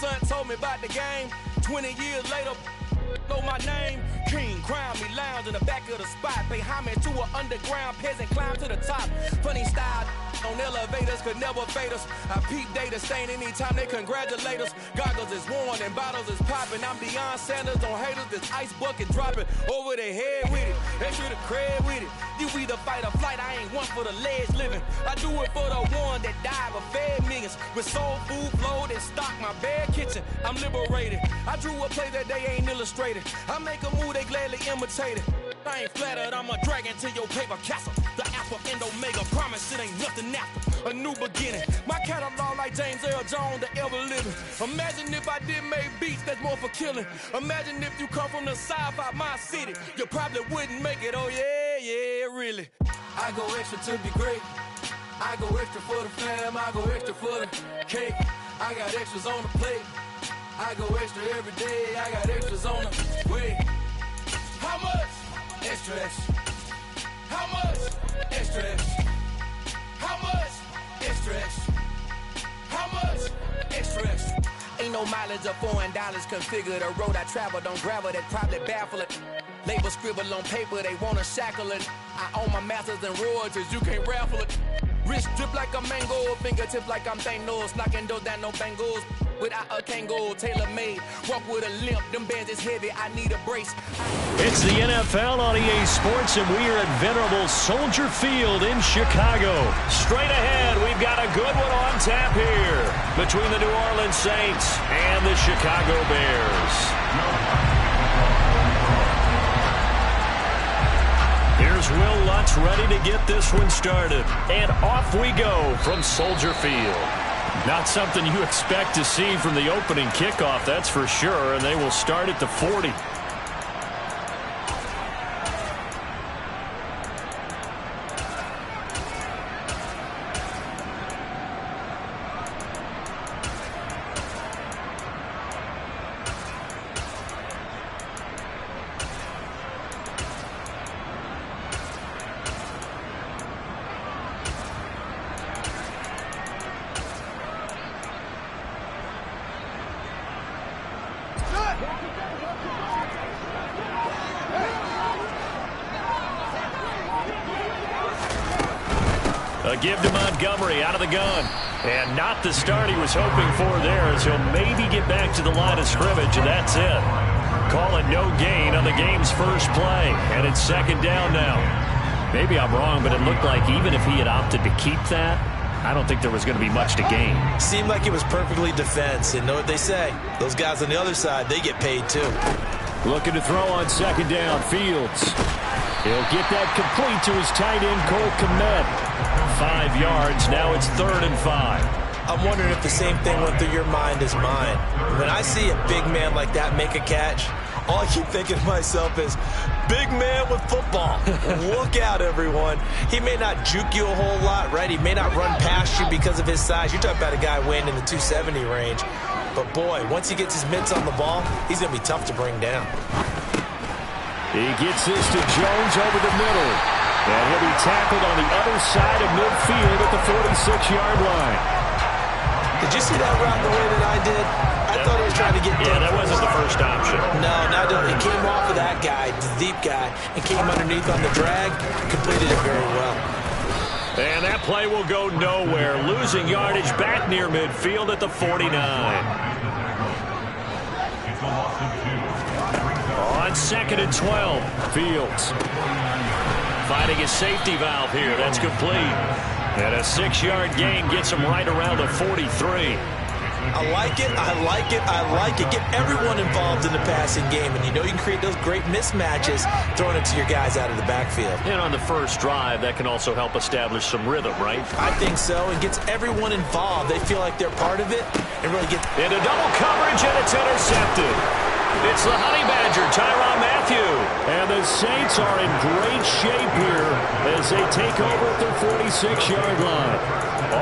son told me about the game. 20 years later, know my name. King, crown me, lounge in the back of the spot. Pay homage to an underground peasant, climb to the top. Funny style on elevators could never fade us. I peep data stain anytime they congratulate us. Goggles is worn and bottles is popping. I'm Deion Sanders on haters, this ice bucket dropping over their head with it. Extra the cred with it. You either fight or flight, I ain't one for the ledge living. I do it for the one that died but fed millions. With soul food flowed and stock my bad kitchen. I'm liberated. I drew a play that they ain't illustrated. I make a move they gladly imitate it. I ain't flattered, I'm a dragon to your paper castle. The alpha and omega, promise it ain't nothing after. A new beginning. My catalog like James Earl Jones, the ever living. Imagine if I did make beats that's more for killing. Imagine if you come from the south out my city. You probably wouldn't make it, oh yeah, really. I go extra to be great. I go extra for the fam, I go extra for the cake. I got extras on the plate. I go extra every day, I got extras on the way. How much? Extra, extra. How much? Extra, extra. How much? Extra, extra. How much? Extra, extra. Ain't no mileage of $4 configure the road I travel. Don't gravel that probably baffle it. Label scribble on paper, they wanna shackle it. I own my masters and royalties, you can't raffle it. Wrist drip like a mango, fingertips like I'm Thanos. Knocking those down, no bangles. Without a Kango, tailor-made. Walk with a limp, them bands is heavy, I need a brace. It's the NFL on EA Sports, and we are at venerable Soldier Field in Chicago. Straight ahead, we've got a good one on tap here between the New Orleans Saints and the Chicago Bears. Here's Will Lutz ready to get this one started. And off we go from Soldier Field. Not something you expect to see from the opening kickoff, that's for sure, and they will start at the 40. A give to Montgomery out of the gun. And not the start he was hoping for there, as he'll maybe get back to the line of scrimmage, and that's it. Call it no gain on the game's first play. And it's second down now. Maybe I'm wrong, but it looked like even if he had opted to keep that, I don't think there was going to be much to gain. Seemed like it was perfectly defense. And know what they say? Those guys on the other side, they get paid too. Looking to throw on second down, Fields. He'll get that complete to his tight end, Cole Kmet. 5 yards, now it's 3rd and 5. I'm wondering if the same thing went through your mind as mine. When I see a big man like that make a catch, all I keep thinking to myself is, big man with football. Look out, everyone. He may not juke you a whole lot, right? He may not run past you because of his size. You're talking about a guy weighing in the 270 range. But, boy, once he gets his mitts on the ball, he's going to be tough to bring down. He gets this to Jones over the middle. And he'll be tackled on the other side of midfield at the 46-yard line. Did you see that route the way that I did? I thought he was trying to get down. Yeah, that wasn't the first option. No, it came off of that guy, the deep guy, and came underneath on the drag, completed it very well. And that play will go nowhere, losing yardage back near midfield at the 49. On 2nd and 12, Fields finding his safety valve here. That's complete. And a 6-yard gain gets him right around the 43. I like it, I like it, I like it. Get everyone involved in the passing game, and you know you can create those great mismatches throwing it to your guys out of the backfield. And on the first drive, that can also help establish some rhythm, right? I think so. It gets everyone involved. They feel like they're part of it and really get... Into double coverage, and it's intercepted. It's the Honey Badger, Tyrann Mathieu. And the Saints are in great shape here as they take over at their 46-yard line.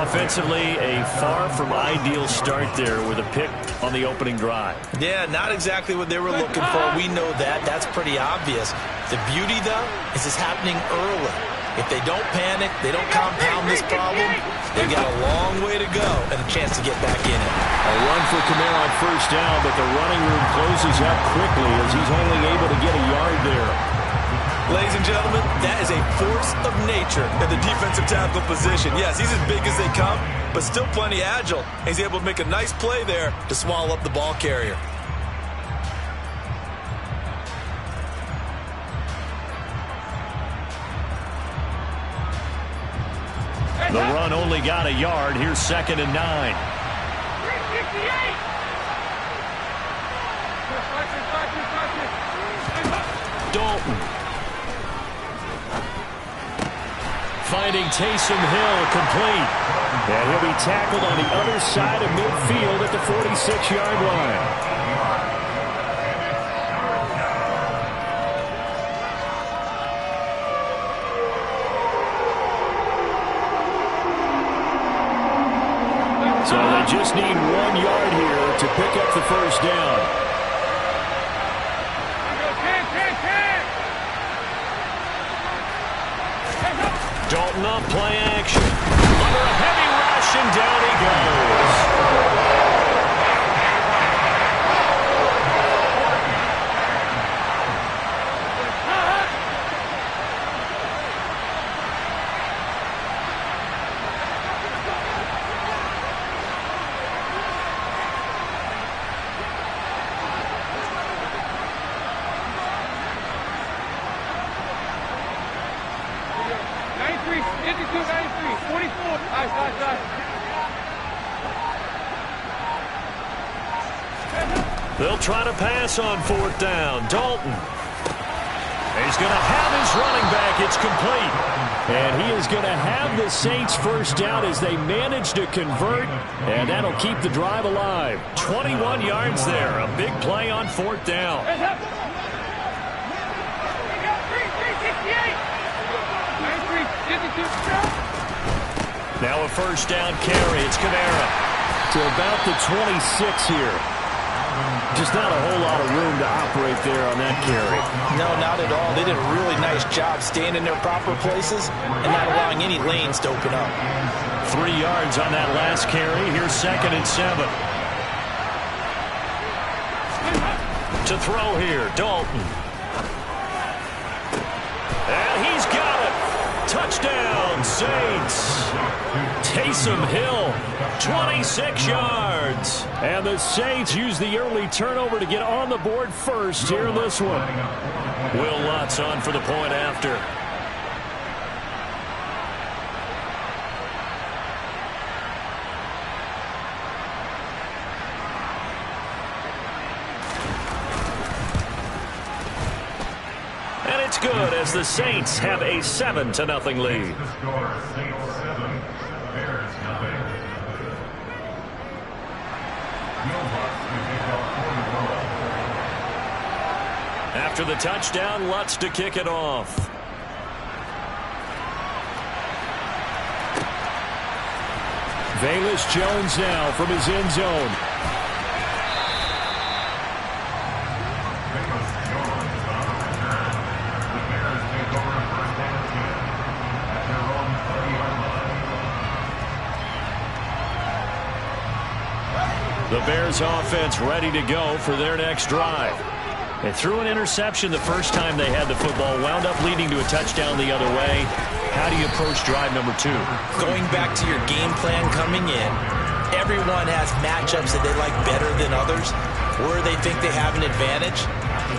Offensively, a far from ideal start there with a pick on the opening drive. Yeah, not exactly what they were looking for. We know that. That's pretty obvious. The beauty, though, is it's happening early. If they don't panic, they don't compound this problem, they got a long way to go and a chance to get back in it. A run for Kamara on first down, but the running room closes up quickly as he's only able to get a yard there. Ladies and gentlemen, that is a force of nature in the defensive tackle position. Yes, he's as big as they come, but still plenty agile. He's able to make a nice play there to swallow up the ball carrier. The run only got a yard. Here's 2nd and 9. Dalton. Finding Taysom Hill complete. And he'll be tackled on the other side of midfield at the 46-yard line. So they just need 1 yard here to pick up the first down. Dalton on play action. Under a heavy rush, and down he goes. They'll try to pass on 4th down. Dalton. He's going to have his running back. It's complete. And he is going to have the Saints first down as they manage to convert. And that'll keep the drive alive. 21 yards there. A big play on 4th down. Now a first down carry. It's Kamara to about the 26 here. Just not a whole lot of room to operate there on that carry. No, not at all. They did a really nice job staying in their proper places and not allowing any lanes to open up. 3 yards on that last carry. Here's 2nd and 7. To throw here, Dalton. And he's got it. Touchdown, Saints. Taysom Hill, 26 yards. And the Saints use the early turnover to get on the board first here in this one. Will Lutz on for the point after. And it's good as the Saints have a 7-0 lead. After the touchdown, Lutz to kick it off. Velus Jones now from his end zone. The Bears offense ready to go for their next drive. They threw an interception the first time they had the football, wound up leading to a touchdown the other way. How do you approach drive number 2? Going back to your game plan coming in, everyone has matchups that they like better than others, where they think they have an advantage.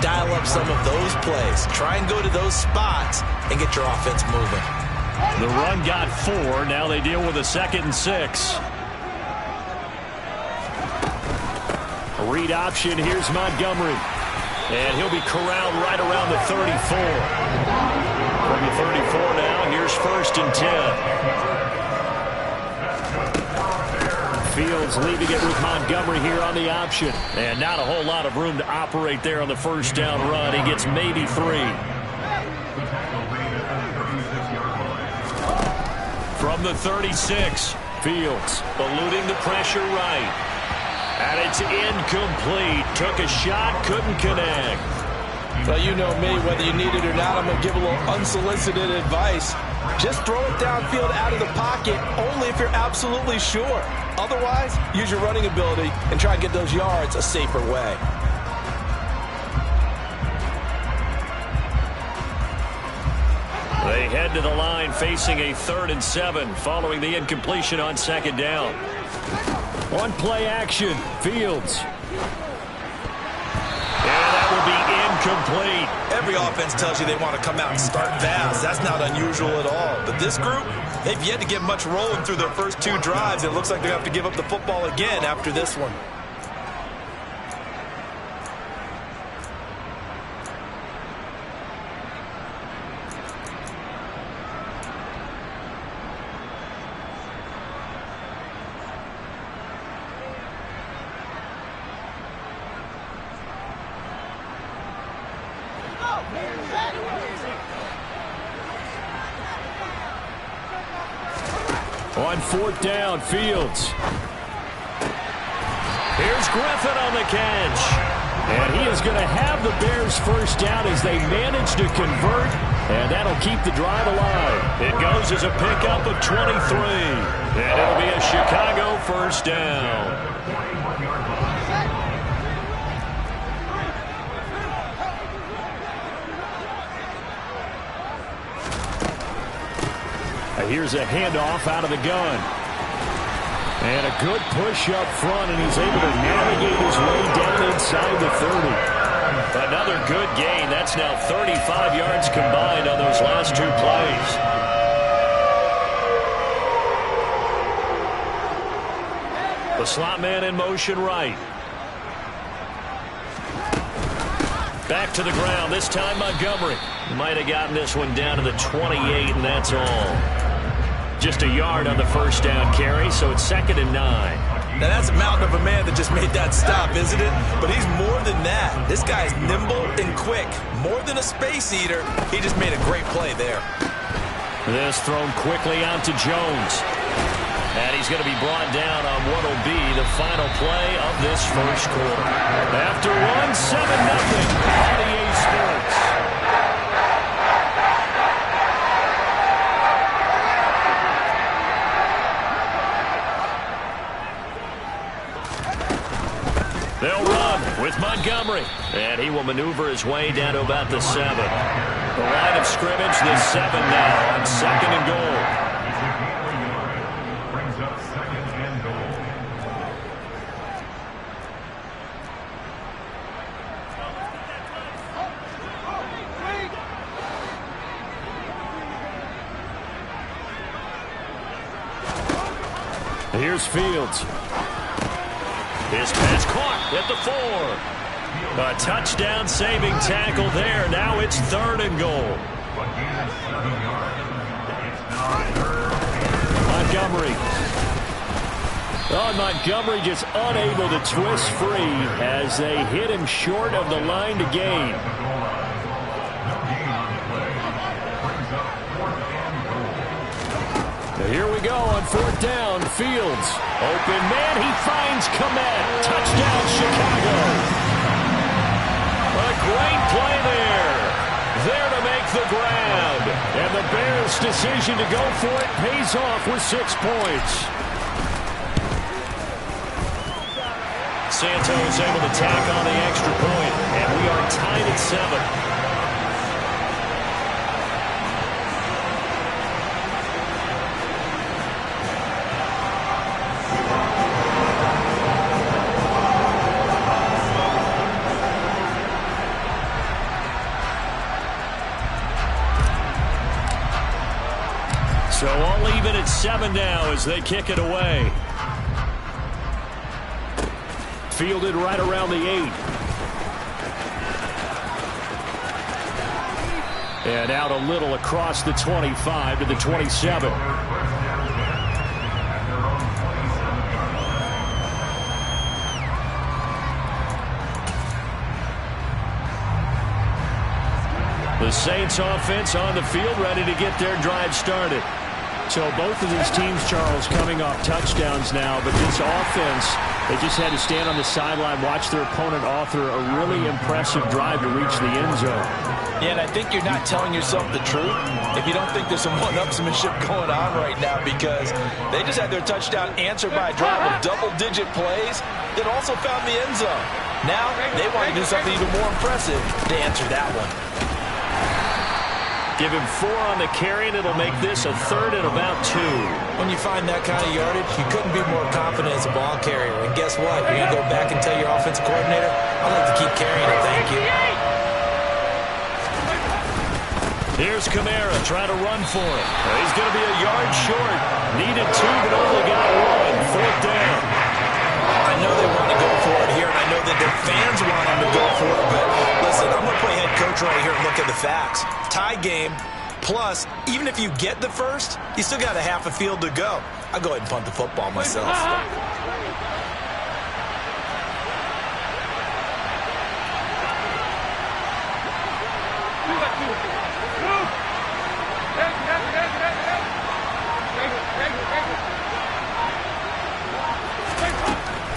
Dial up some of those plays. Try and go to those spots and get your offense moving. The run got 4. Now they deal with a 2nd and 6. A read option. Here's Montgomery. And he'll be corralled right around the 34. From the 34 now, here's 1st and 10. Fields leaving it with Montgomery here on the option. And not a whole lot of room to operate there on the first down run. He gets maybe 3. From the 36, Fields eluding the pressure right. And it's incomplete. Took a shot, couldn't connect. Well, you know me, whether you need it or not, I'm going to give a little unsolicited advice. Just throw it downfield out of the pocket only if you're absolutely sure. Otherwise, use your running ability and try and get those yards a safer way. They head to the line facing a 3rd and 7 following the incompletion on 2nd down. On play action, Fields. And that will be incomplete. Every offense tells you they want to come out and start fast. That's not unusual at all. But this group, they've yet to get much rolling through their first 2 drives. It looks like they have to give up the football again after this one. On 4th down, Fields. Here's Griffin on the catch. And he is going to have the Bears first down as they manage to convert. And that'll keep the drive alive. It goes as a pickup of 23. And it'll be a Chicago first down. Here's a handoff out of the gun. And a good push up front, and he's able to navigate his way down inside the 30. Another good gain. That's now 35 yards combined on those last 2 plays. The slot man in motion right. Back to the ground, this time Montgomery. Might have gotten this one down to the 28, and that's all. Just a yard on the first down carry, so it's 2nd and 9. Now that's a mountain of a man that just made that stop, isn't it? But he's more than that. This guy's nimble and quick. More than a space eater. He just made a great play there. This thrown quickly out to Jones. And he's going to be brought down on what will be the final play of this first quarter. After one, 7-0. On EA Sports. They'll run with Montgomery. And he will maneuver his way down to about the 7. The line of scrimmage, the 7 now on 2nd and goal. Here's Fields. His pass caught at the 4. A touchdown saving tackle there. Now it's 3rd and goal. Montgomery. Oh, Montgomery just unable to twist free as they hit him short of the line to gain. Here we go on 4th down. Fields. Open man. He finds Kmet. Touchdown, Chicago. A great play there. There to make the grab. And the Bears' decision to go for it pays off with 6 points. Santos able to tack on the extra point. And we are tied at 7. So all even at 7 now as they kick it away. Fielded right around the 8. And out a little across the 25 to the 27. The Saints offense on the field ready to get their drive started. So both of these teams, Charles, coming off touchdowns now, but this offense They just had to stand on the sideline, watch their opponent author a really impressive drive to reach the end zone. Yeah, and I think you're not telling yourself the truth if you don't think there's some one-upsmanship going on right now, because they just had their touchdown answered by a drive of double-digit plays that also found the end zone. Now they want to do something even more impressive to answer that one. Give him 4 on the carry, and it'll make this a 3rd and about 2. When you find that kind of yardage, you couldn't be more confident as a ball carrier. And guess what? You're going to go back and tell your offensive coordinator, I'd like to keep carrying it, thank you. Here's Kamara trying to run for it. He's going to be a yard short. Needed 2, but only got 1. 4th down. I know they want to go for it here, and I know that their fans want them to go for it, but listen, I'm going to play head coach right here and look at the facts. Tie game, plus, even if you get the first, you still got a half a field to go. I'll go ahead and punt the football myself.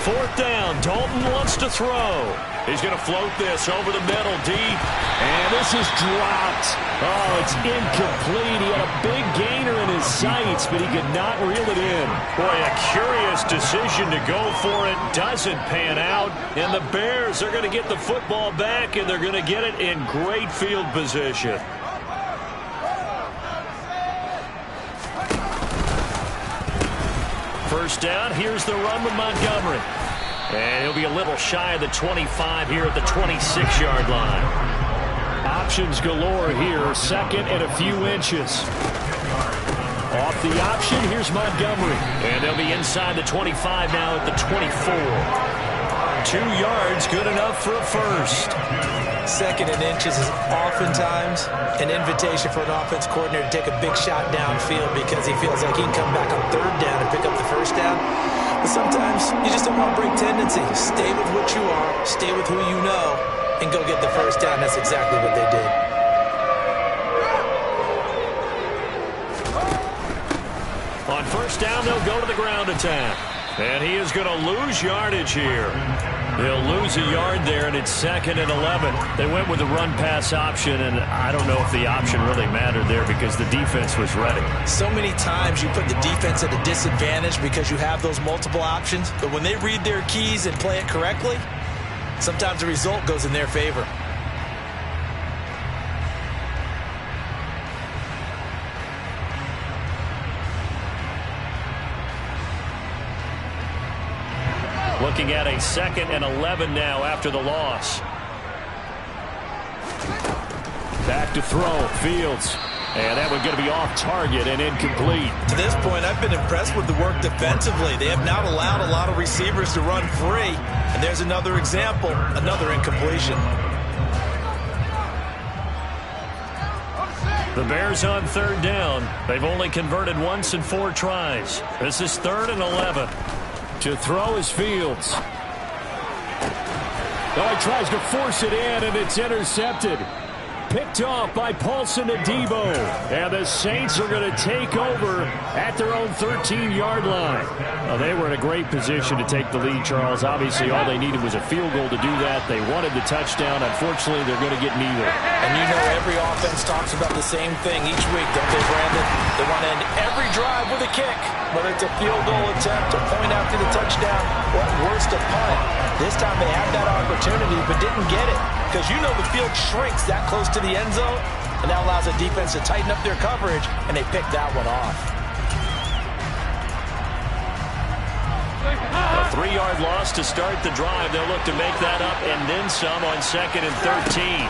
Fourth down, Dalton wants to throw. He's going to float this over the middle deep, and this is dropped. Oh, it's incomplete. He had a big gainer in his sights, but he could not reel it in. Boy, a curious decision to go for it. Doesn't pan out, and the Bears are going to get the football back, and they're going to get it in great field position. First down, here's the run with Montgomery. And he'll be a little shy of the 25 here at the 26-yard line. Options galore here, 2nd and a few inches. Off the option, here's Montgomery. And they'll be inside the 25 now at the 24. 2 yards, good enough for a first. 2nd and inches is oftentimes an invitation for an offense coordinator to take a big shot downfield because he feels like he can come back on 3rd down and pick up the first down. But sometimes you just don't want to break tendency. Stay with what you are, stay with who you know, and go get the first down. That's exactly what they did. On first down, they'll go to the ground attack. And he is going to lose yardage here. He'll lose a yard there, and it's 2nd and 11. They went with the run-pass option, and I don't know if the option really mattered there because the defense was ready. So many times you put the defense at a disadvantage because you have those multiple options, but when they read their keys and play it correctly, sometimes the result goes in their favor. Looking at a 2nd and 11 now after the loss. Back to throw, Fields. And that one's going to be off target and incomplete. To this point, I've been impressed with the work defensively. They have not allowed a lot of receivers to run free. And there's another example, another incompletion. The Bears on 3rd down. They've only converted once in 4 tries. This is 3rd and 11. To throw is Fields. Oh, he tries to force it in, and it's intercepted. Picked off by Paulson Adebo. And the Saints are going to take over at their own 13-yard line. Well, they were in a great position to take the lead, Charles. Obviously, all they needed was a field goal to do that. They wanted the touchdown. Unfortunately, they're going to get neither. And you know every offense talks about the same thing each week, don't they, Brandon? They want to end every drive with a kick, whether it's a field goal attempt, a point after the touchdown, or worse, a punt. This time they had that opportunity but didn't get it because you know the field shrinks that close to the end zone, and that allows the defense to tighten up their coverage, and they picked that one off. A 3-yard loss to start the drive. They'll look to make that up and then some on 2nd and 13.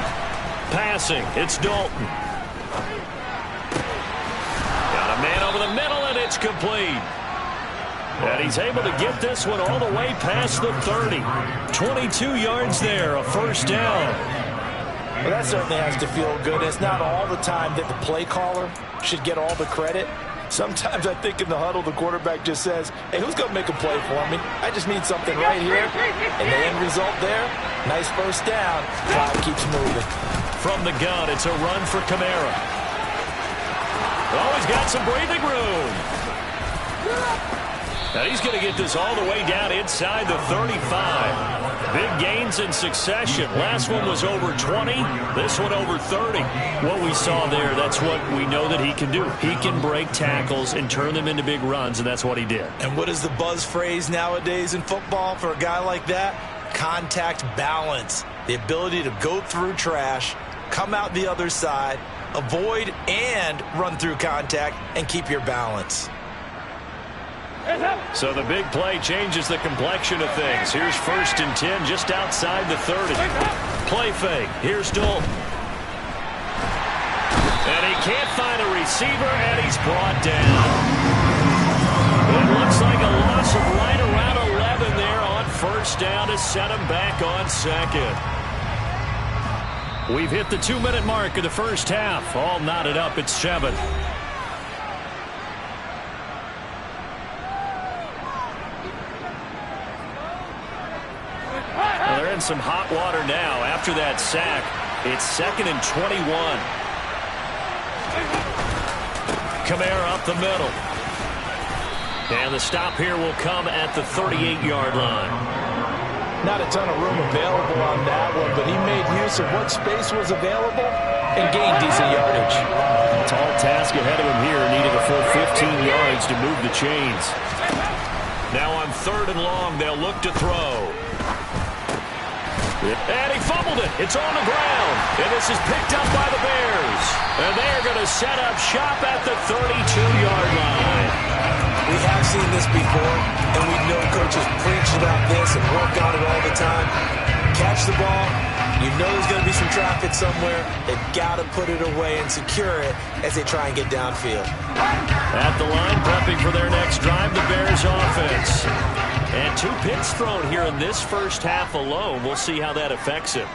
Passing, it's Dalton. Got a man over the middle, and it's complete. And he's able to get this one all the way past the 30. 22 yards there, a first down. Well, that certainly has to feel good. It's not all the time that the play caller should get all the credit. Sometimes I think in the huddle, the quarterback just says, hey, who's going to make a play for me? I just need something right here. And the end result there, nice first down. Clock keeps moving. From the gun, it's a run for Kamara. Oh, he's got some breathing room. And he's going to get this all the way down inside the 35. Big gains in succession. Last one was over 20. This one over 30. What we saw there, that's what we know that he can do. He can break tackles and turn them into big runs, and that's what he did. And what is the buzz phrase nowadays in football for a guy like that? Contact balance. The ability to go through trash, come out the other side, avoid and run through contact, and keep your balance. So the big play changes the complexion of things. Here's 1st and 10 just outside the 30. Play fake. Here's Dalton. And he can't find a receiver, and he's brought down. It looks like a loss of right around 11 there on 1st down to set him back on 2nd. We've hit the 2-minute mark of the first half. All knotted up at 7. They're in some hot water now. After that sack, it's 2nd and 21. Kamara up the middle. And the stop here will come at the 38-yard line. Not a ton of room available on that one, but he made use of what space was available and gained decent yardage. Tall task ahead of him here, needing a full 15 yards to move the chains. Now on 3rd and long, they'll look to throw. And he fumbled it. It's on the ground. And this is picked up by the Bears. And they are going to set up shop at the 32-yard line. We have seen this before, and we know coaches preach about this and work on it all the time. Catch the ball. You know there's going to be some traffic somewhere. They've got to put it away and secure it as they try and get downfield. At the line, prepping for their next drive, the Bears offense. And 2 picks thrown here in this first half alone. We'll see how that affects him.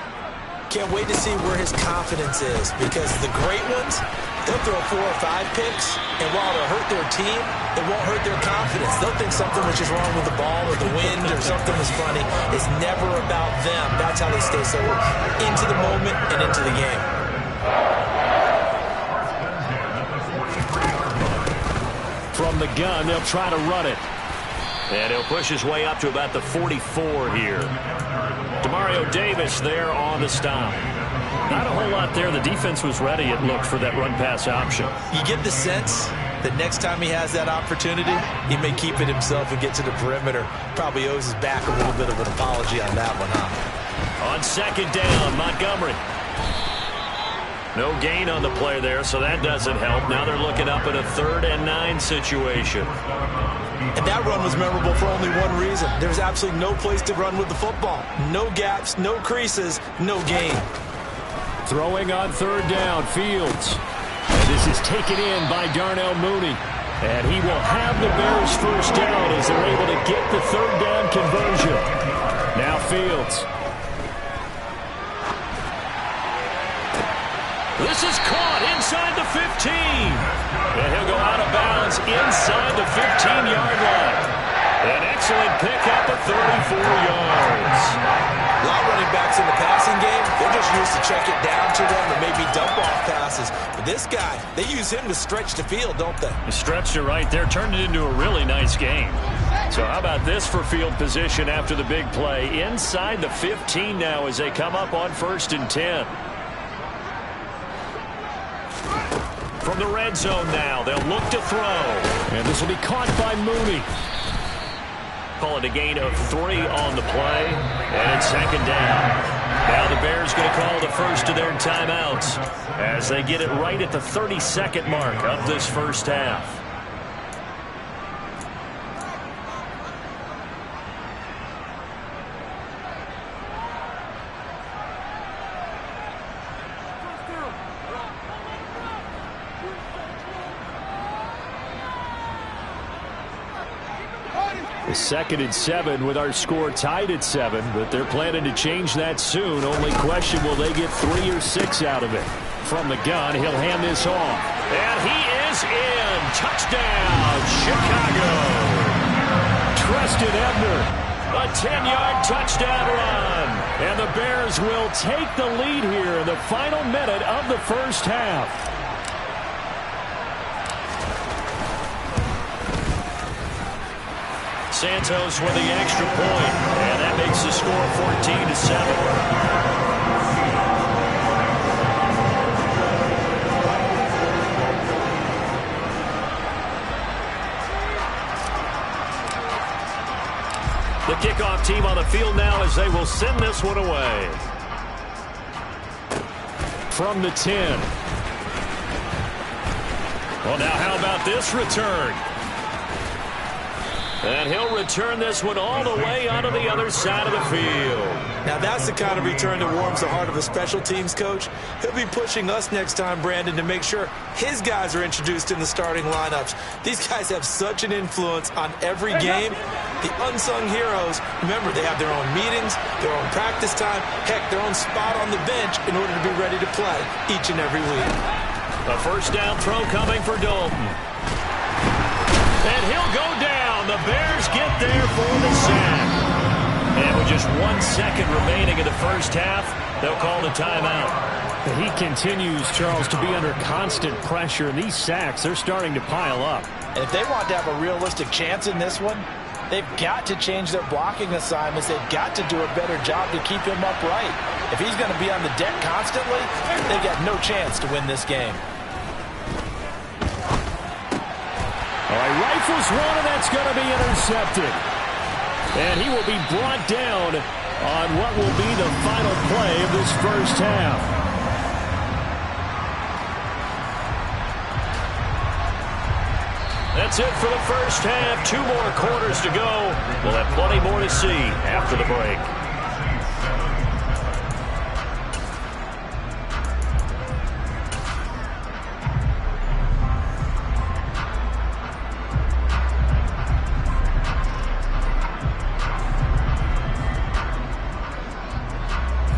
Can't wait to see where his confidence is, because the great ones, they'll throw 4 or 5 picks, and while they'll hurt their team, it won't hurt their confidence. They'll think something was just wrong with the ball or the wind or something was funny. It's never about them. That's how they stay so into the moment and into the game. From the gun, they'll try to run it. And he'll push his way up to about the 44 here. Demario Davis there on the stop. Not a whole lot there. The defense was ready, it looked, for that run-pass option. You get the sense that next time he has that opportunity, he may keep it himself and get to the perimeter. Probably owes his back a little bit of an apology on that one, huh? On 2nd down, Montgomery. No gain on the play there, so that doesn't help. Now they're looking up at a 3rd and 9 situation. And that run was memorable for only one reason. There's absolutely no place to run with the football. No gaps, no creases, no gain. Throwing on 3rd down, Fields. And this is taken in by Darnell Mooney. And he will have the Bears first down as they're able to get the 3rd down conversion. Now Fields. This is caught inside the 15. And he'll go out of bounds inside the 15-yard line. An excellent pickup of 34 yards. A lot of running backs in the passing game, they're just used to check it down to them or maybe dump-off passes. But this guy, they use him to stretch the field, don't they? Stretched it right there, turned it into a really nice game. So how about this for field position after the big play? Inside the 15 now as they come up on 1st and 10. From the red zone now, they'll look to throw. And this will be caught by Mooney. Call it a gain of 3 on the play. And it's 2nd down. Now the Bears going to call the first of their timeouts as they get it right at the 32nd mark of this first half. It's 2nd and 7 with our score tied at 7, but they're planning to change that soon. Only question, will they get 3 or 6 out of it? From the gun, he'll hand this off. And he is in. Touchdown, Chicago. Treston Ebner, a 10-yard touchdown run. And the Bears will take the lead here in the final minute of the first half. Santos with the extra point, and that makes the score 14-7. The kickoff team on the field now as they will send this one away. From the 10. Well, now how about this return? And he'll return this one all the way onto the other side of the field. Now that's the kind of return that warms the heart of a special teams coach. He'll be pushing us next time, Brandon, to make sure his guys are introduced in the starting lineups. These guys have such an influence on every game. The unsung heroes, remember, they have their own meetings, their own practice time, heck, their own spot on the bench in order to be ready to play each and every week. A first down throw coming for Dalton. And he'll go down. The Bears get there for the sack. And with just 1 second remaining in the first half, they'll call the timeout. He continues, Charles, to be under constant pressure. And these sacks, they're starting to pile up. And if they want to have a realistic chance in this one, they've got to change their blocking assignments. They've got to do a better job to keep him upright. If he's going to be on the deck constantly, they've got no chance to win this game. All right, rifles one, and that's going to be intercepted. And he will be brought down on what will be the final play of this first half. That's it for the first half. 2 more quarters to go. We'll have plenty more to see after the break.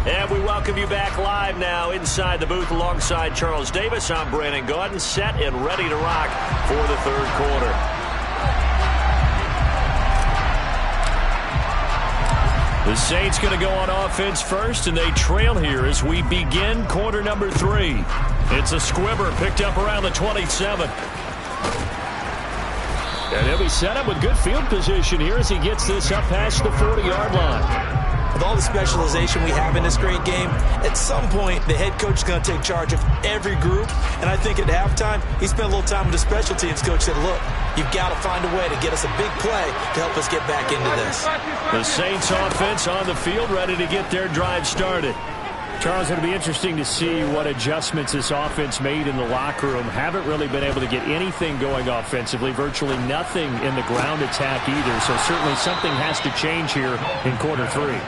And we welcome you back live now inside the booth alongside Charles Davis. I'm Brandon Gaudin, set and ready to rock for the third quarter. The Saints going to go on offense first, and they trail here as we begin quarter number 3. It's a squibber picked up around the 27. And he'll be set up with good field position here as he gets this up past the 40-yard line. With all the specialization we have in this great game, at some point, the head coach is going to take charge of every group. And I think at halftime, he spent a little time with the special teams coach, said, look, you've got to find a way to get us a big play to help us get back into this. The Saints offense on the field, ready to get their drive started. Charles, it'll be interesting to see what adjustments this offense made in the locker room. Haven't really been able to get anything going offensively, virtually nothing in the ground attack either. So certainly something has to change here in quarter 3.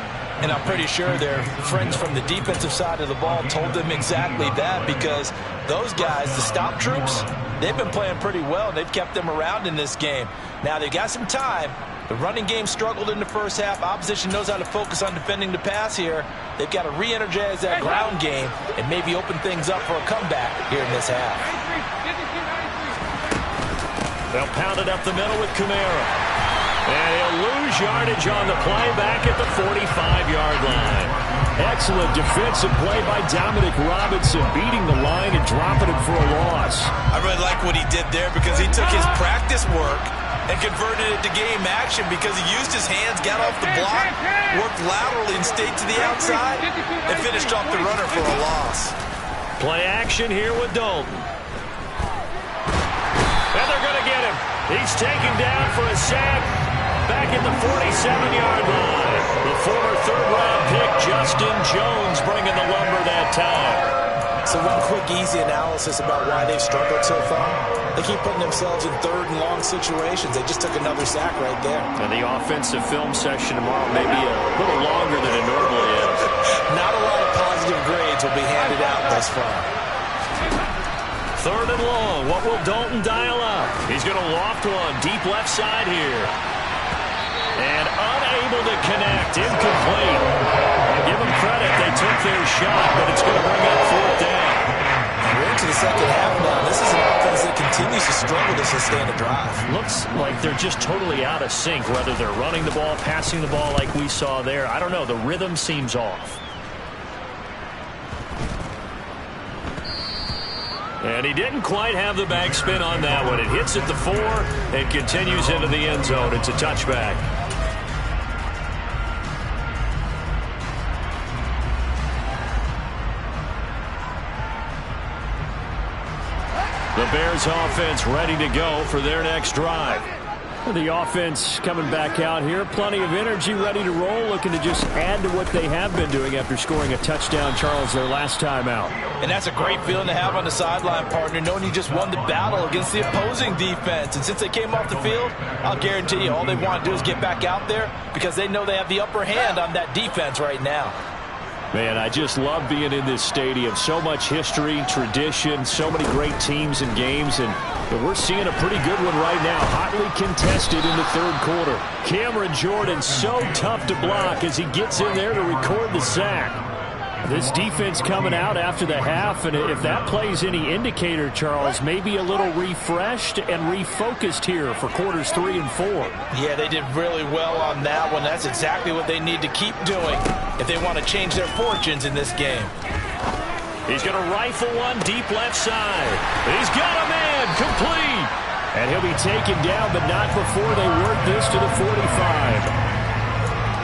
And I'm pretty sure their friends from the defensive side of the ball told them exactly that, because those guys, the stop troops, they've been playing pretty well, and they've kept them around in this game. Now, they've got some time. The running game struggled in the first half. Opposition knows how to focus on defending the pass here. They've got to re-energize that ground game and maybe open things up for a comeback here in this half. They'll pound it up the middle with Kamara. And he'll lose yardage on the play back at the 45-yard line. Excellent defensive play by Dominic Robinson, beating the line and dropping him for a loss. I really like what he did there, because he took his practice work and converted it to game action, because he used his hands, got off the block, worked laterally and stayed to the outside, and finished off the runner for a loss. Play action here with Dalton. And they're going to get him. He's taken down for a sack. Back at the 47-yard line. The former third-round pick, Justin Jones, bringing the lumber that time. So one quick, easy analysis about why they've struggled so far. They keep putting themselves in third and long situations. They just took another sack right there. And the offensive film session tomorrow may be a little longer than it normally is. Not a lot of positive grades will be handed out thus far. Third and long. What will Dalton dial up? He's going to loft one deep left side here. And unable to connect. Incomplete. I'll give them credit. They took their shot, but it's going to bring up fourth down. We're into the second half now. This is an offense that continues to struggle to sustain a drive. Looks like they're just totally out of sync, whether they're running the ball, passing the ball like we saw there. I don't know. The rhythm seems off. And he didn't quite have the backspin on that one. It hits at the 4 and continues into the end zone. It's a touchback. The Bears offense ready to go for their next drive. The offense coming back out here. Plenty of energy, ready to roll, looking to just add to what they have been doing after scoring a touchdown, Charles, their last time out. And that's a great feeling to have on the sideline, partner, knowing you just won the battle against the opposing defense. And since they came off the field, I'll guarantee you all they want to do is get back out there because they know they have the upper hand on that defense right now. Man, I just love being in this stadium. So much history, tradition, so many great teams and games, and we're seeing a pretty good one right now. Hotly contested in the third quarter. Cameron Jordan so tough to block as he gets in there to record the sack. This defense coming out after the half, and if that plays any indicator, Charles, maybe a little refreshed and refocused here for quarters 3 and 4. Yeah, they did really well on that one. That's exactly what they need to keep doing if they want to change their fortunes in this game. He's going to rifle one deep left side. He's got a man complete. And he'll be taken down, but not before they work this to the 45.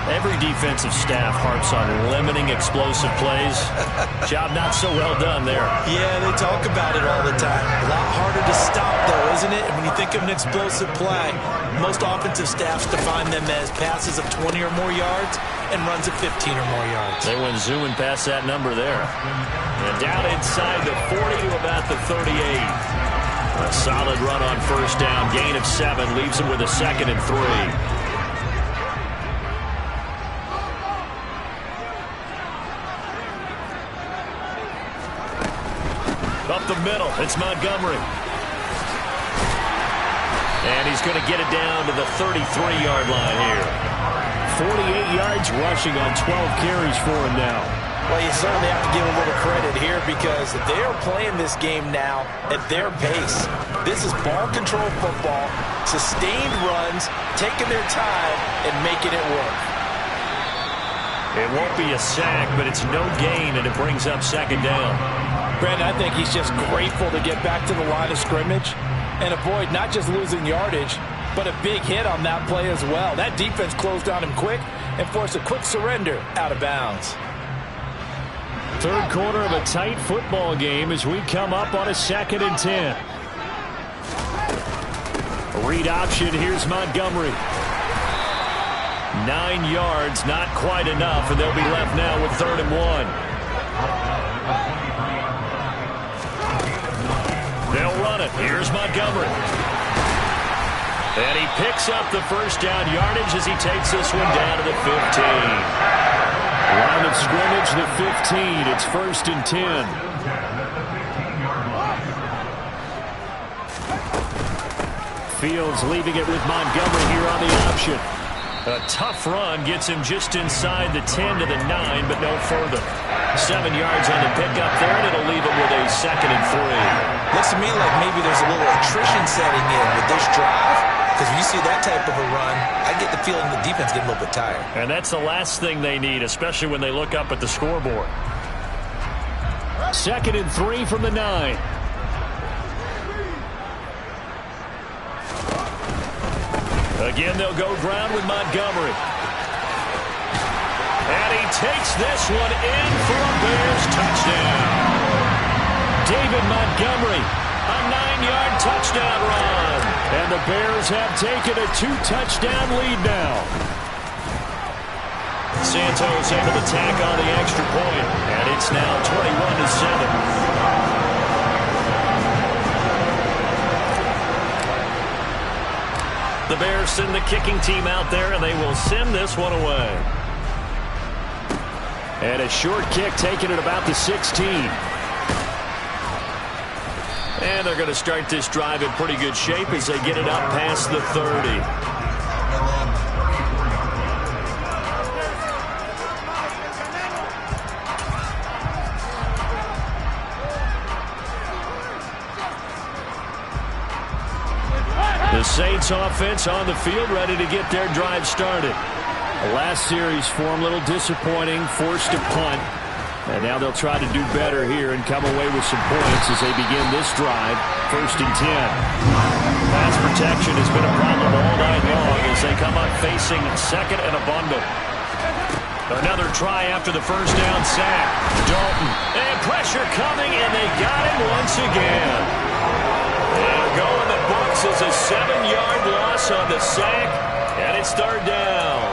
Every defensive staff harps on limiting explosive plays. Job not so well done there. Yeah, they talk about it all the time. A lot harder to stop, though, isn't it? And when you think of an explosive play, most offensive staffs define them as passes of 20 or more yards and runs of 15 or more yards. They went zooming past that number there. And down inside the 40 to about the 38. A solid run on first down. Gain of 7 leaves him with a 2nd and 3. Up the middle, it's Montgomery. And he's going to get it down to the 33-yard line here. 48 yards rushing on 12 carries for him now. Well, you certainly have to give him a little credit here because they are playing this game now at their pace. This is ball control football, sustained runs, taking their time, and making it work. It won't be a sack, but it's no gain, and it brings up 2nd down. Brandon, I think he's just grateful to get back to the line of scrimmage and avoid not just losing yardage, but a big hit on that play as well. That defense closed on him quick and forced a quick surrender out of bounds. Third quarter of a tight football game as we come up on a 2nd and 10. A read option, here's Montgomery. 9 yards, not quite enough, and they'll be left now with 3rd and 1. They'll run it. Here's Montgomery. And he picks up the first down yardage as he takes this one down to the 15. Line of scrimmage, the 15. It's 1st and 10. Fields leaving it with Montgomery here on the option. A tough run gets him just inside the 10 to the 9, but no further. 7 yards on the pickup there, and it'll leave him with a 2nd and 3. Looks to me like maybe there's a little attrition setting in with this drive. Because when you see that type of a run, I get the feeling the defense getting a little bit tired. And that's the last thing they need, especially when they look up at the scoreboard. 2nd and 3 from the 9. Again, they'll go ground with Montgomery. And he takes this one in for a Bears touchdown. David Montgomery, a 9-yard touchdown run. And the Bears have taken a 2-touchdown lead now. Santos able to tack on the extra point, and it's now 21-7. The Bears send the kicking team out there, and they will send this one away. And a short kick taken at about the 16. And they're going to start this drive in pretty good shape as they get it up past the 30. The Saints offense on the field ready to get their drive started. The last series for them, a little disappointing, forced to punt. And now they'll try to do better here and come away with some points as they begin this drive. 1st and 10. Pass protection has been a problem all night long as they come up facing 2nd and a bundle. Another try after the first down sack. Dalton. And pressure coming, and they got him once again. And going the books is a 7-yard loss on the sack, and it's 3rd down.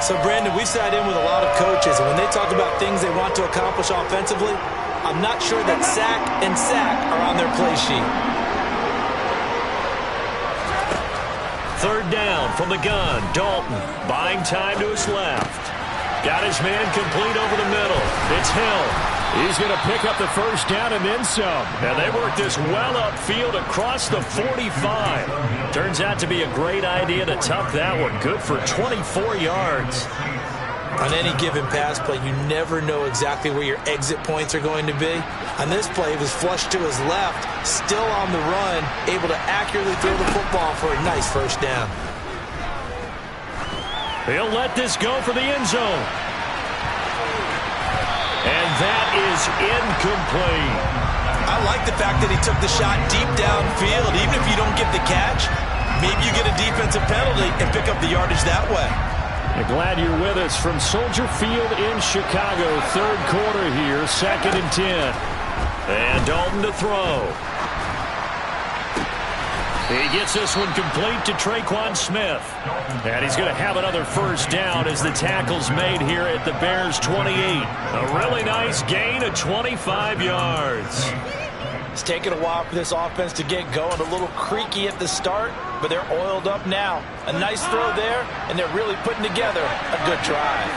So, Brandon, we sat in with a lot of coaches, and when they talk about things they want to accomplish offensively, I'm not sure that sack and sack are on their play sheet. 3rd down from the gun. Dalton buying time to his left. Got his man complete over the middle. It's Hill. He's going to pick up the first down and then some. And they work this well upfield across the 45. Turns out to be a great idea to tuck that one. Good for 24 yards. On any given pass play, you never know exactly where your exit points are going to be. On this play, he was flushed to his left, still on the run, able to accurately throw the football for a nice first down. He'll let this go for the end zone. And that is incomplete. I like the fact that he took the shot deep downfield. Even if you don't get the catch, maybe you get a defensive penalty and pick up the yardage that way. I'm glad you're with us from Soldier Field in Chicago. 3rd quarter here, 2nd and 10. And Dalton to throw. He gets this one complete to Traquan Smith. And he's going to have another first down as the tackle's made here at the Bears' 28. A really nice gain of 25 yards. It's taken a while for this offense to get going. A little creaky at the start, but they're oiled up now. A nice throw there, and they're really putting together a good drive.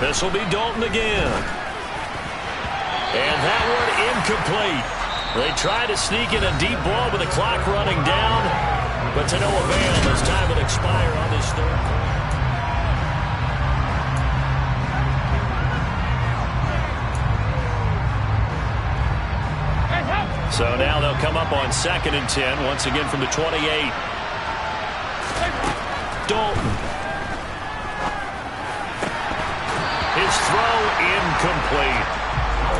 This will be Dalton again. And that one incomplete. They try to sneak in a deep ball with the clock running down, but to no avail as time will expire on this 3rd quarter. So now they'll come up on 2nd and 10, once again from the 28. Dalton. His throw incomplete.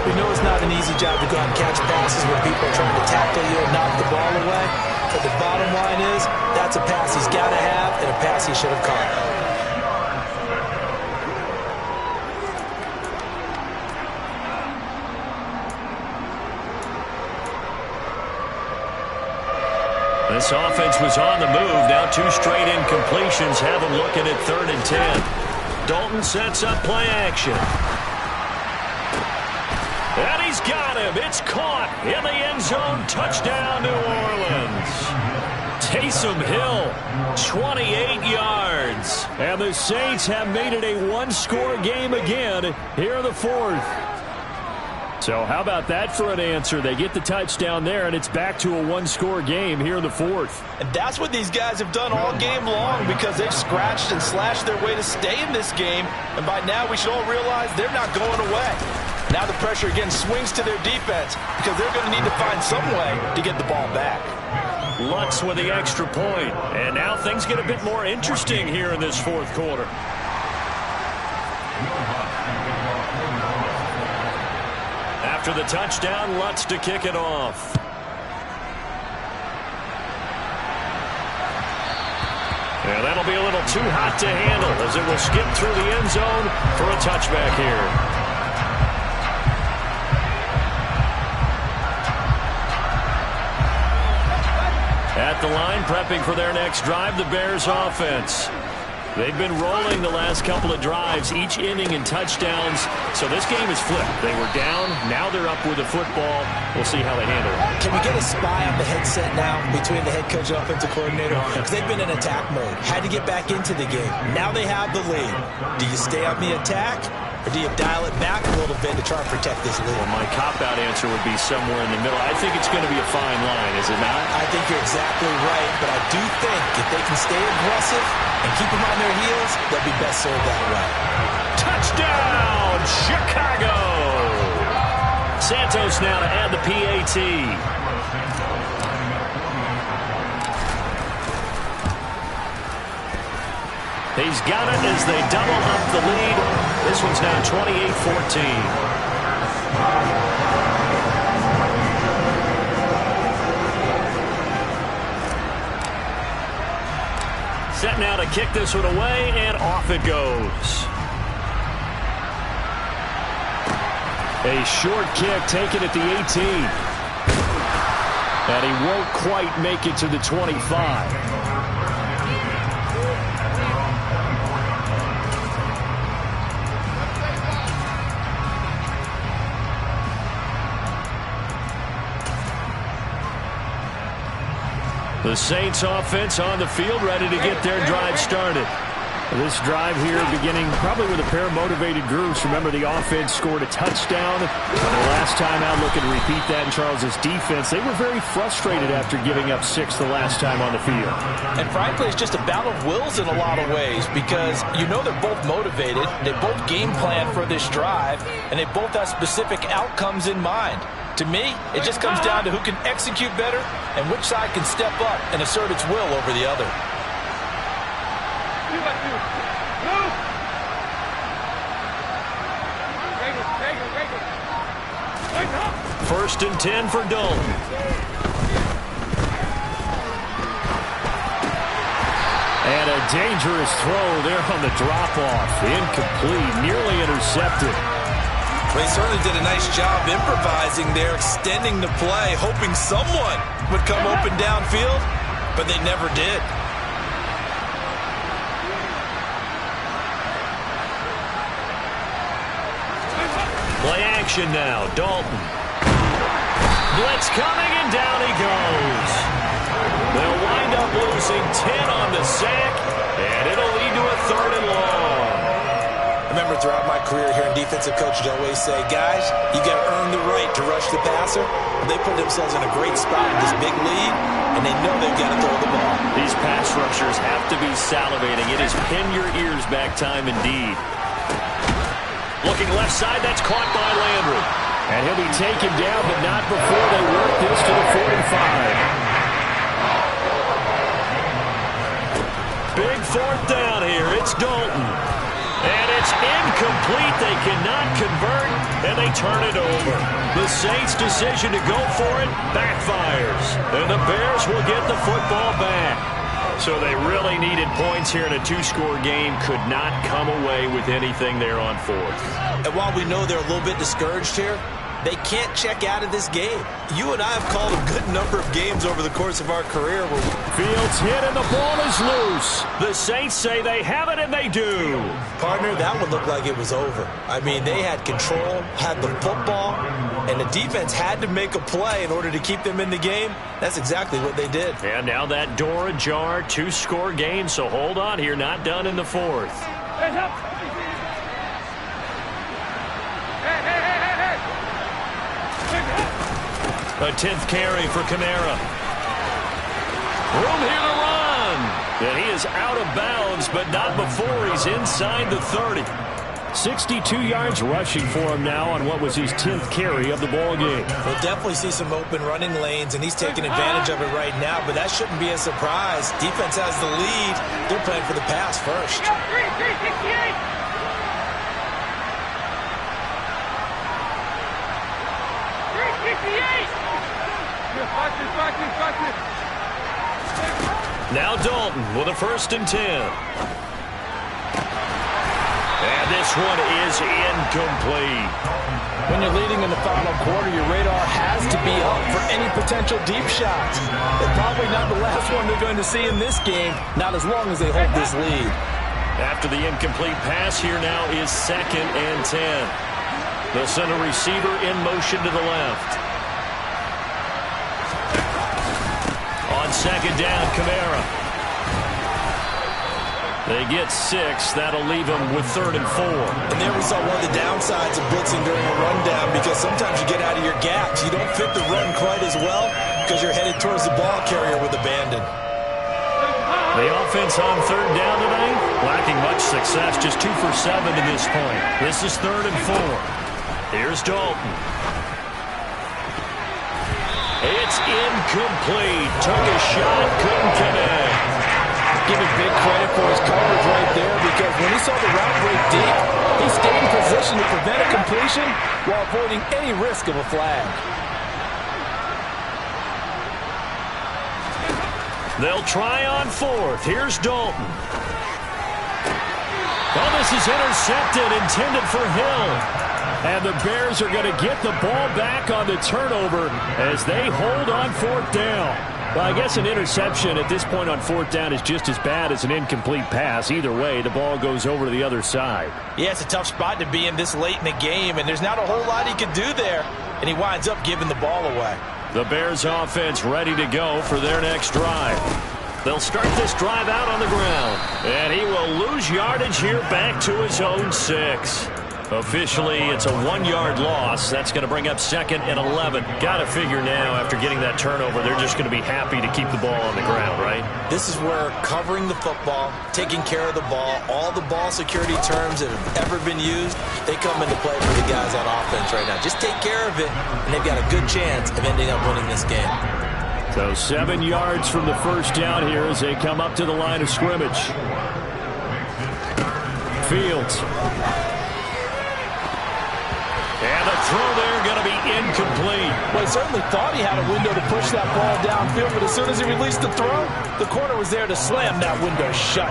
We know it's not an easy job to go out and catch passes when people are trying to tackle you and knock the ball away. But the bottom line is, that's a pass he's got to have and a pass he should have caught. This offense was on the move. Now 2 straight incompletions have them looking at 3rd and 10. Dalton sets up play action. And he's got him. It's caught in the end zone. Touchdown, New Orleans. Taysom Hill, 28 yards. And the Saints have made it a 1-score game again here in the 4th. So how about that for an answer? They get the touchdown there, and it's back to a 1-score game here in the 4th. And that's what these guys have done all game long because they've scratched and slashed their way to stay in this game. And by now, we should all realize they're not going away. Now the pressure again swings to their defense because they're going to need to find some way to get the ball back. Lutz with the extra point. And now things get a bit more interesting here in this 4th quarter. After the touchdown, Lutz to kick it off. And that'll be a little too hot to handle as it will skip through the end zone for a touchback here. At the line, prepping for their next drive, the Bears offense. They've been rolling the last couple of drives, each inning in touchdowns. So this game is flipped. They were down, now they're up with the football. We'll see how they handle it. Can we get a spy on the headset now between the head coach and offensive coordinator? Because they've been in attack mode. Had to get back into the game. Now they have the lead. Do you stay on the attack? Or do you dial it back a little bit to try and protect this lead? Well, my cop-out answer would be somewhere in the middle. I think it's going to be a fine line, is it not? I think you're exactly right, but I do think if they can stay aggressive and keep them on their heels, they'll be best served that way. Touchdown, Chicago! Santos now to add the PAT. He's got it as they double up the lead. This one's now 28-14. Set now to kick this one away, and off it goes. A short kick taken at the 18. And he won't quite make it to the 25. The Saints offense on the field, ready to get their drive started. This drive here beginning probably with a pair of motivated groups. Remember, the offense scored a touchdown. The last time out, looking to repeat that in Charles's defense. They were very frustrated after giving up 6 the last time on the field. And frankly, it's just a battle of wills in a lot of ways because you know they're both motivated. They both game plan for this drive, and they both have specific outcomes in mind. To me, it just comes down to who can execute better and which side can step up and assert its will over the other. First and 10 for Dalton. And a dangerous throw there on the drop-off. Incomplete, nearly intercepted. They certainly did a nice job improvising there, extending the play, hoping someone would come open downfield, but they never did. Play action now, Dalton. Blitz coming, and down he goes. They'll wind up losing 10 on the sack, and it'll lead to a 3rd and long. I remember throughout my career here in defensive coaches always say, guys, you got to earn the right to rush the passer. And they put themselves in a great spot with this big lead, and they know they've got to throw the ball. These pass rushers have to be salivating. It is pin your ears back time indeed. Looking left side, that's caught by Landry. And he'll be taken down, but not before they work this to the 45. Big 4th down here. It's Dalton. And it's incomplete. They cannot convert, and they turn it over. The Saints' decision to go for it backfires. And the Bears will get the football back. So they really needed points here in a 2-score game. Could not come away with anything there on 4th. And while we know they're a little bit discouraged here, they can't check out of this game. You and I have called a good number of games over the course of our career where Fields hit and the ball is loose. The Saints say they have it, and they do. Partner, that would look like it was over. I mean, they had control, had the football, and the defense had to make a play in order to keep them in the game. That's exactly what they did. And now that door ajar, 2-score game, so hold on here, not done in the 4th. A 10th carry for Kamara. Room here to run. And he is out of bounds, but not before he's inside the 30. 62 yards rushing for him now on what was his 10th carry of the ball game. We'll definitely see some open running lanes, and he's taking advantage of it right now, but that shouldn't be a surprise. Defense has the lead. They're playing for the pass first. 368. Now Dalton with a 1st and 10. And this one is incomplete. When you're leading in the final quarter, your radar has to be up for any potential deep shots. They're probably not the last one they're going to see in this game, not as long as they hold this lead. After the incomplete pass, here now is 2nd and 10. They'll send a receiver in motion to the left. On 2nd down, Kamara. They get 6. That'll leave them with 3rd and 4. And there we saw one of the downsides of blitzing during a rundown, because sometimes you get out of your gaps. You don't fit the run quite as well because you're headed towards the ball carrier with abandon. The offense on 3rd down today, lacking much success, just 2 for 7 to this point. This is 3rd and 4. Here's Dalton. It's incomplete. Took a shot, couldn't connect. Give him big credit for his coverage right there, because when he saw the route break deep, he stayed in position to prevent a completion while avoiding any risk of a flag. They'll try on fourth. Here's Dalton. Oh, this is intercepted, intended for Hill. And the Bears are going to get the ball back on the turnover as they hold on fourth down. Well, I guess an interception at this point on fourth down is just as bad as an incomplete pass. Either way, the ball goes over to the other side. Yeah, it's a tough spot to be in this late in the game, and there's not a whole lot he could do there. And he winds up giving the ball away. The Bears offense ready to go for their next drive. They'll start this drive out on the ground. And he will lose yardage here back to his own 6. Officially, it's a 1-yard loss. That's going to bring up 2nd and 11. Got to figure now, after getting that turnover, they're just going to be happy to keep the ball on the ground, right? This is where covering the football, taking care of the ball, all the ball security terms that have ever been used, they come into play for the guys on offense right now. Just take care of it, and they've got a good chance of ending up winning this game. So 7 yards from the first down here as they come up to the line of scrimmage. Fields. And the throw there going to be incomplete. Well, he certainly thought he had a window to push that ball downfield, but as soon as he released the throw, the corner was there to slam that window shut.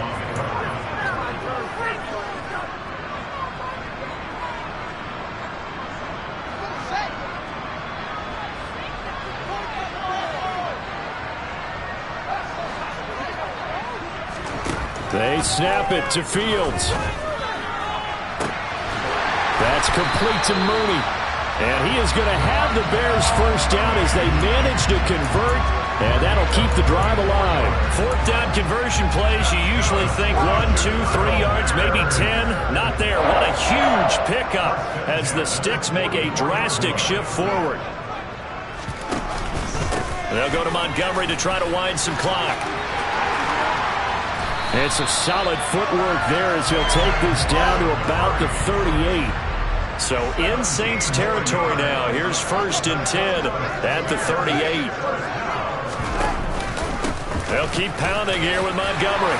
They snap it to Fields. That's complete to Mooney. And he is going to have the Bears first down as they manage to convert, and that'll keep the drive alive. Fourth down conversion plays, you usually think 1, 2, 3 yards, maybe 10. Not there. What a huge pickup as the Sticks make a drastic shift forward. They'll go to Montgomery to try to wind some clock. It's a solid footwork there as he'll take this down to about the 38. So in Saints territory now. Here's 1st and 10 at the 38. They'll keep pounding here with Montgomery.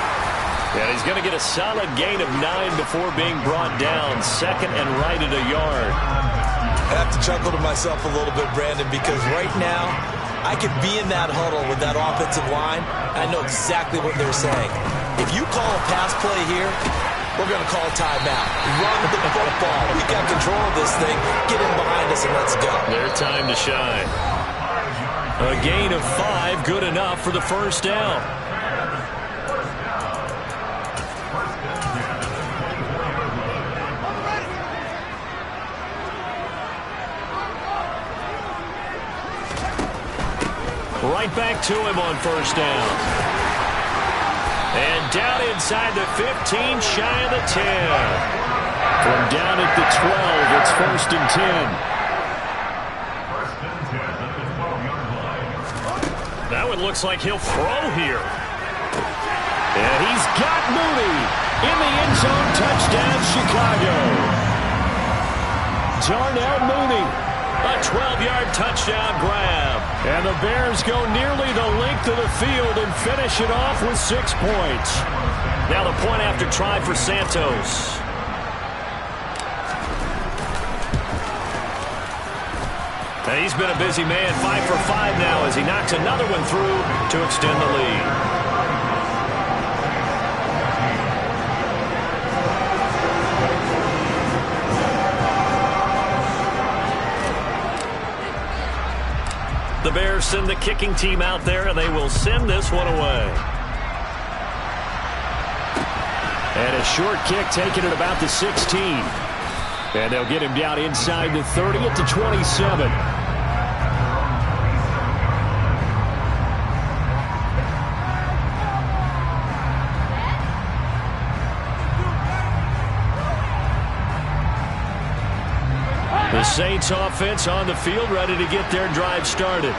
And he's going to get a solid gain of 9 before being brought down. 2nd and right at a yard. I have to chuckle to myself a little bit, Brandon, because right now I could be in that huddle with that offensive line. I know exactly what they're saying. If you call a pass play here, we're going to call a timeout. Run the football. We got control of this thing. Get in behind us and let's go. Their time to shine. A gain of 5, good enough for the first down. Right back to him on first down. And down inside the 15, shy of the 10. From down at the 12, it's 1st and 10. That one looks like he'll throw here. And he's got Mooney in the end zone. Touchdown, Chicago. Darnell Mooney. A 12-yard touchdown grab. And the Bears go nearly the length of the field and finish it off with 6 points. Now the point after try for Santos. And he's been a busy man, 5 for 5 now as he knocks another one through to extend the lead. The Bears send the kicking team out there, and they will send this one away. And a short kick taken at about the 16. And they'll get him down inside the 30 at the 27. The Saints offense on the field, ready to get their drive started.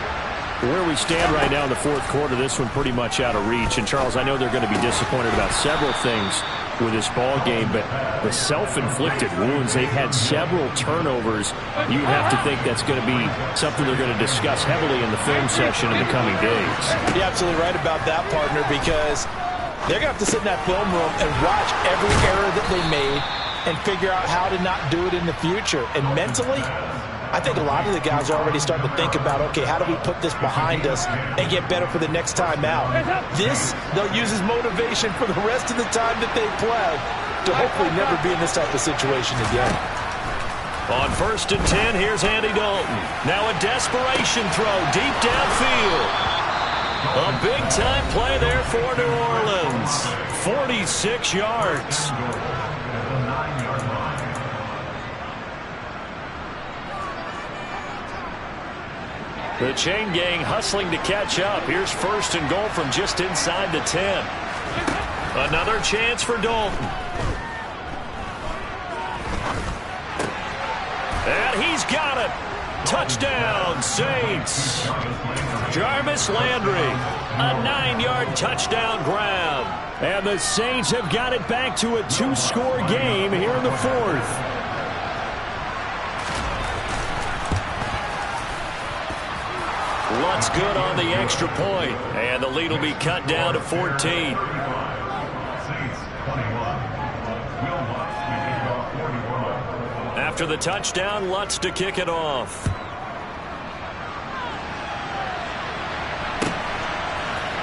Where we stand right now in the fourth quarter, this one pretty much out of reach. And, Charles, I know they're going to be disappointed about several things with this ball game, but the self-inflicted wounds, they've had several turnovers. You have to think that's going to be something they're going to discuss heavily in the film session in the coming days. You're absolutely right about that, partner, because they're going to have to sit in that film room and watch every error that they made and figure out how to not do it in the future. And mentally, I think a lot of the guys are already starting to think about, okay, how do we put this behind us and get better for the next time out? This, they'll use as motivation for the rest of the time that they play to hopefully never be in this type of situation again. On 1st and 10, here's Andy Dalton. Now a desperation throw deep downfield. A big-time play there for New Orleans. 46 yards. The chain gang hustling to catch up. Here's 1st and goal from just inside the 10. Another chance for Dalton. And he's got it. Touchdown, Saints. Jarvis Landry, a 9-yard touchdown grab. And the Saints have got it back to a 2-score game here in the 4th. Lutz good on the extra point. And the lead will be cut down to 14. After the touchdown, Lutz to kick it off.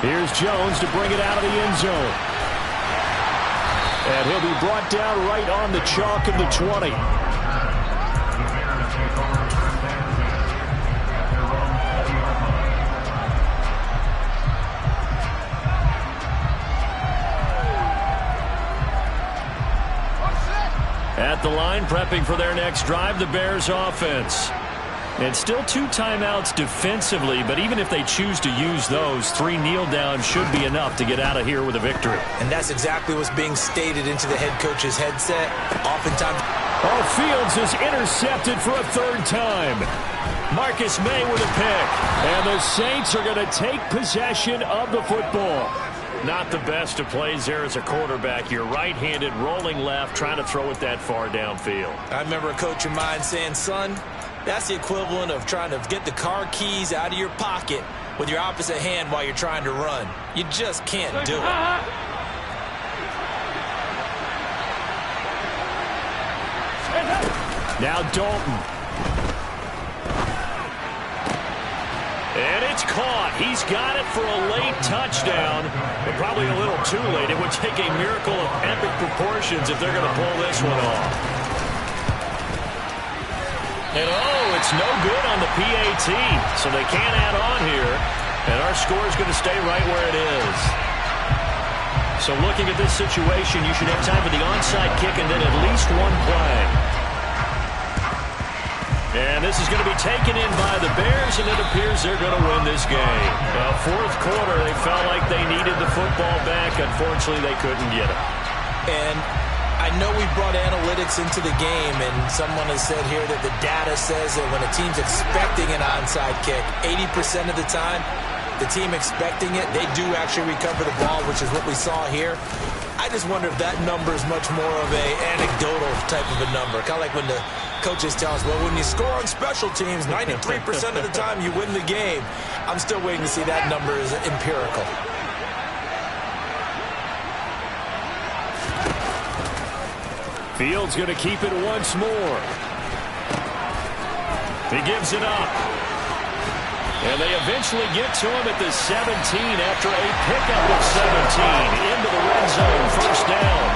Here's Jones to bring it out of the end zone. And he'll be brought down right on the chalk of the 20. At the line, prepping for their next drive, the Bears offense. And still 2 timeouts defensively, but even if they choose to use those, 3 kneel downs should be enough to get out of here with a victory. And that's exactly what's being stated into the head coach's headset. Oftentimes, Fields is intercepted for a 3rd time. Marcus May with a pick. And the Saints are going to take possession of the football. Not the best of plays there as a quarterback. You're right-handed, rolling left, trying to throw it that far downfield. I remember a coach of mine saying, son, that's the equivalent of trying to get the car keys out of your pocket with your opposite hand while you're trying to run. You just can't do it. Now Dalton. And it's caught. He's got it for a late touchdown, but probably a little too late. It would take a miracle of epic proportions if they're going to pull this one off. And it's no good on the PAT, so they can't add on here. And our score is going to stay right where it is. So looking at this situation, you should have time for the onside kick and then at least 1 play. And this is going to be taken in by the Bears, and it appears they're going to win this game. Now, 4th quarter, they felt like they needed the football back. Unfortunately, they couldn't get it. And I know we brought analytics into the game, and someone has said here that the data says that when a team's expecting an onside kick, 80% of the time, the team expecting it, they do actually recover the ball, which is what we saw here. I just wonder if that number is much more of a anecdotal type of a number. Kind of like when the coaches tell us, well, when you score on special teams, 93% of the time you win the game. I'm still waiting to see that number is empirical. Fields going to keep it once more. He gives it up. And they eventually get to him at the 17 after a pickup of 17 into the red zone. 1st down.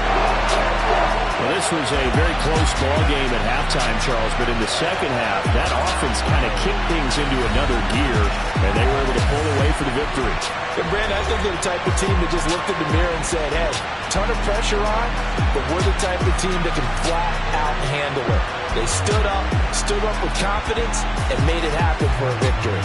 Well, this was a very close ball game at halftime, Charles, but in the second half, that offense kind of kicked things into another gear, and they were able to pull away for the victory. And Brandon, I think they're the type of team that just looked in the mirror and said, hey, ton of pressure on, but we're the type of team that can flat out handle it. They stood up with confidence, and made it happen for a victory.